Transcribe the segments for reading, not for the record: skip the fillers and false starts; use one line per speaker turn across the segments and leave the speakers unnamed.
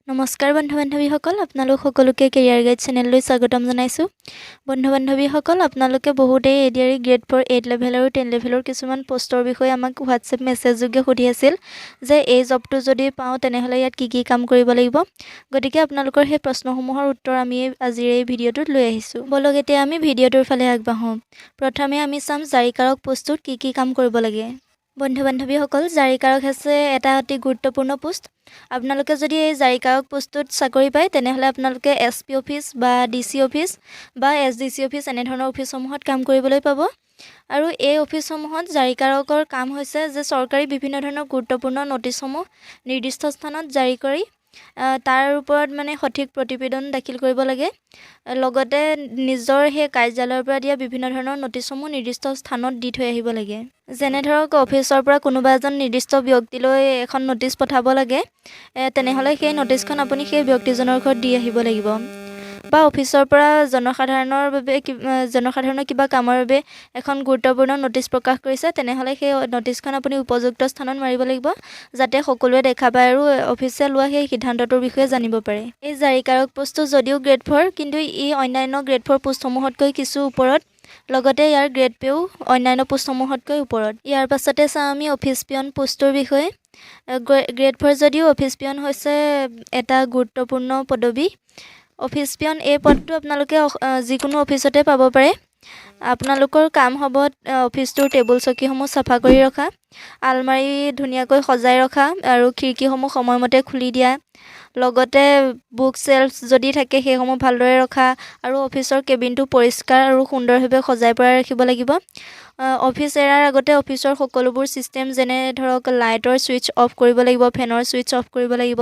নমস্কাৰ বন্ধু-বান্ধৱীসকল, আপোনালোক সকলোকে কেৰিয়াৰ গাইড চেনেললৈ স্বাগতম জনাইছোঁ। বন্ধু-বান্ধৱীসকল, আপোনালোকে বহুতেই ADRE Grade-iv 8 লেভেল আৰু 10 লেভেলৰ কিছুমান পোষ্টৰ বিষয়ে আমাক হোৱাটছএপ মেছেজ যোগে সুধি আছিল যে এই জবটো যদি পাওঁ তেনেহ'লে ইয়াত কি কাম কৰিব লাগিব। গতিকে আপোনালোকৰ সেই প্ৰশ্নসমূহৰ উত্তৰ আমি আজিৰ এই ভিডিঅ'টোত লৈ আহিছোঁ। বলক এতিয়া আমি ভিডিঅ'টোৰ ফালে আগবাঢ়োঁ। প্ৰথমে আমি চাম জাৰিকাৰক পোষ্টটোত কি কাম কৰিব লাগে। বন্ধু-বান্ধৱীসকল, জাৰিকাৰক হৈছে এটা অতি গুৰুত্বপূৰ্ণ পোষ্ট। আপোনালোকে যদি এই জাৰিকাৰক পোষ্টটোত চাকৰি পায় তেনেহ'লে আপোনালোকে SP অফিচ বা DC অফিচ বা SDC অফিচ এনেধৰণৰ অফিচসমূহত কাম কৰিবলৈ পাব। আৰু এই অফিচসমূহত জাৰিকাৰকৰ কাম হৈছে যে চৰকাৰী বিভিন্ন ধৰণৰ গুৰুত্বপূৰ্ণ নটিচসমূহ নিৰ্দিষ্ট স্থানত জাৰি কৰি তাৰ ওপৰত সঠিক প্ৰতিবেদন দাখিল কৰিব লাগে। লগতে নিজৰ সেই কাৰ্যালয়ৰ পৰা দিয়া বিভিন্ন ধৰণৰ নটিচসমূহ নিৰ্দিষ্ট স্থানত দি থৈ আহিব লাগে। যেনে ধৰক অফিচৰ পৰা কোনোবা এজন নিৰ্দিষ্ট ব্যক্তিলৈ এখন নটিচ পঠাব লাগে, তেনেহ'লে সেই নটিচখন আপুনি সেই ব্যক্তিজনৰ ঘৰত দি আহিব লাগিব। বা অফিচৰ পৰা জনসাধাৰণৰ কিবা কামৰ বাবে এখন গুৰুত্বপূৰ্ণ নটিচ প্ৰকাশ কৰিছে, তেনেহ'লে সেই নটিচখন আপুনি উপযুক্ত স্থানত মাৰিব লাগিব যাতে সকলোৱে দেখা পায় আৰু অফিচে লোৱা সেই সিদ্ধান্তটোৰ বিষয়ে জানিব পাৰে। এই জাৰিকাৰক পোষ্টটো যদিও গ্ৰেড 4 কিন্তু ই অন্যান্য গ্ৰেড 4 পোষ্টসমূহতকৈ কিছু ওপৰত, লগতে ইয়াৰ গ্ৰেড পেও অন্যান্য পোষ্টসমূহতকৈ ওপৰত। ইয়াৰ পাছতে চাওঁ আমি অফিচ পিয়ন পোষ্টটোৰ বিষয়ে। গ্ৰেড 4 যদিও অফিচ পিয়ন হৈছে এটা গুৰুত্বপূৰ্ণ পদবী। অফিচ পিয়ন এই পদটো আপোনালোকে যিকোনো অফিচতে পাব পাৰে। আপোনালোকৰ কাম হ'ব অফিচটোৰ টেবুল চকীসমূহ চাফা কৰি ৰখা, আলমাৰি ধুনীয়াকৈ সজাই ৰখা আৰু খিৰিকীসমূহ সময়মতে খুলি দিয়া। লগতে বুক চেল্ফ যদি থাকে সেইসমূহ ভালদৰে ৰখা আৰু অফিচৰ কেবিনটো পৰিষ্কাৰ আৰু সুন্দৰভাৱে সজাই পৰাই ৰাখিব লাগিব। অফিচ এৰাৰ আগতে অফিচৰ সকলোবোৰ ছিষ্টেম যেনে ধৰক লাইটৰ ছুইচ অফ কৰিব লাগিব, ফেনৰ ছুইচ অফ কৰিব লাগিব,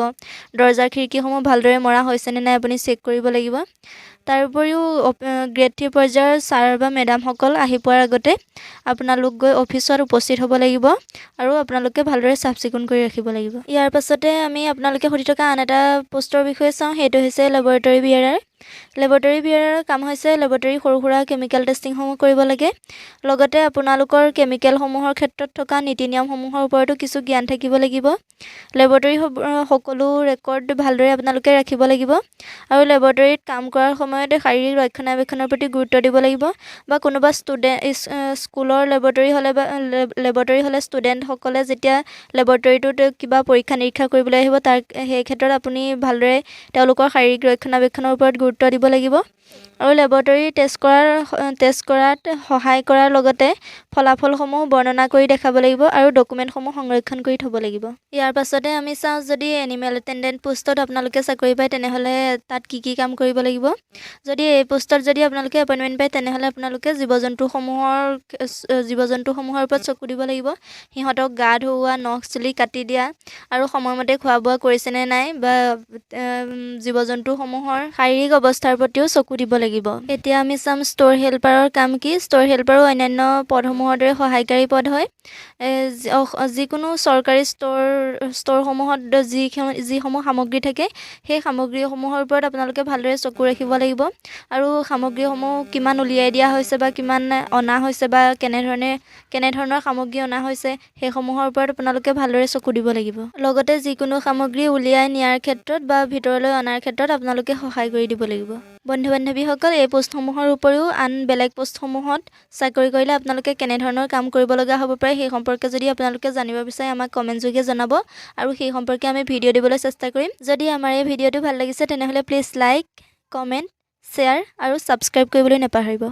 দৰ্জাৰ খিৰিকীসমূহ ভালদৰে মৰা হৈছেনে নাই আপুনি চেক কৰিব লাগিব। তাৰ উপৰিও গ্ৰেড 3 পৰ্যায়ৰ ছাৰ বা মেডামসকল আহি পোৱাৰ আগতে আপোনালোক গৈ অফিচত উপস্থিত হ'ব লাগিব আৰু আপোনালোকে ভালদৰে চাফ চিকুণ কৰি ৰাখিব লাগিব। ইয়াৰ পাছতে আমি আপোনালোকে সুধি থকা আন এটা পোষ্টৰ বিষয়ে চাওঁ, সেইটো হৈছে লেবৰেটৰী বিয়াৰাৰ। লেবৰেটৰী বিয়াৰাৰৰ কাম হৈছে লেবৰেটৰী সৰু সুৰা কেমিকেল টেষ্টিংসমূহ কৰিব লাগে। লগতে আপোনালোকৰ কেমিকেলসমূহৰ ক্ষেত্ৰত থকা নীতি নিয়মসমূহৰ ওপৰতো কিছু জ্ঞান থাকিব লাগিব। লেবৰেটৰী সকলো ৰেকৰ্ড ভালদৰে আপোনালোকে ৰাখিব লাগিব আৰু লেবৰেটৰীত কাম কৰাৰ সময়ত শাৰীৰিক ৰক্ষণাবেক্ষণৰ প্ৰতি গুৰুত্ব দিব লাগিব। বা কোনোবা স্কুলৰ লেবৰেটৰী হ'লে ষ্টুডেণ্টসকলে যেতিয়া লেবৰেটৰীটোত কিবা পৰীক্ষা নিৰীক্ষা কৰিবলৈ আহিব সেই ক্ষেত্ৰত আপুনি ভালদৰে তেওঁলোকৰ শাৰীৰিক ৰক্ষণাবেক্ষণৰ ওপৰত গুৰুত্ব দিব লাগিব। আৰু লেবৰেটৰী টেষ্ট কৰাত সহায় কৰাৰ লগতে ফলাফলসমূহ বৰ্ণনা কৰি দেখাব লাগিব আৰু ডকুমেণ্টসমূহ সংৰক্ষণ কৰি থ'ব লাগিব। ইয়াৰ পাছতে আমি চাওঁ যদি এনিমেল এটেণ্ডেণ্ট পোষ্টত আপোনালোকে চাকৰি পায় তেনেহ'লে তাত কি কাম কৰিব লাগিব। যদি এই পোষ্টত আপোনালোকে এপইণ্টমেণ্ট পায় তেনেহ'লে আপোনালোকে জীৱ জন্তুসমূহৰ ওপৰত চকু দিব লাগিব। সিহঁতক গা ধুওৱা, নখ চুলি কাটি দিয়া আৰু সময়মতে খোৱা বোৱা কৰিছেনে নাই বা জীৱ জন্তুসমূহৰ শাৰীৰিক অৱস্থাৰ প্ৰতিও চকু দিব লাগিব। এতিয়া আমি চাম ষ্ট'ৰ হেল্পাৰৰ কাম কি। ষ্ট'ৰ হেল্পাৰো অন্যান্য পদসমূহৰ দৰে সহায়কাৰী পদ হয়। যিকোনো চৰকাৰী ষ্ট'ৰসমূহত যিসমূহ সামগ্ৰী থাকে সেই সামগ্ৰীসমূহৰ ওপৰত আপোনালোকে ভালদৰে চকু ৰাখিব লাগিব আৰু সামগ্ৰীসমূহ কিমান উলিয়াই দিয়া হৈছে বা কিমান অনা হৈছে বা কেনেধৰণৰ সামগ্ৰী অনা হৈছে সেইসমূহৰ ওপৰত আপোনালোকে ভালদৰে চকু দিব লাগিব। লগতে যিকোনো সামগ্ৰী উলিয়াই নিয়াৰ ক্ষেত্ৰত বা ভিতৰলৈ অনাৰ ক্ষেত্ৰত আপোনালোকে সহায় কৰি দিব লাগিব। বন্ধু-বান্ধৱীসকল, এই পোষ্টসমূহৰ উপৰিও আন বেলেগ পোষ্টসমূহত চাকৰি কৰিলে আপোনালোকে কেনেধৰণৰ কাম কৰিব লগা হ'ব পাৰে সেই সম্পৰ্কে যদি আপোনালোকে জানিব বিচাৰে আমাক কমেণ্ট যোগে জনাব আৰু সেই সম্পৰ্কে আমি ভিডিঅ' দিবলৈ চেষ্টা কৰিম। যদি আমাৰ এই ভিডিঅ'টো ভাল লাগিছে তেনেহ'লে প্লিজ লাইক, কমেণ্ট, শ্বেয়াৰ আৰু ছাবস্ক্ৰাইব কৰিবলৈ নাপাহৰিব।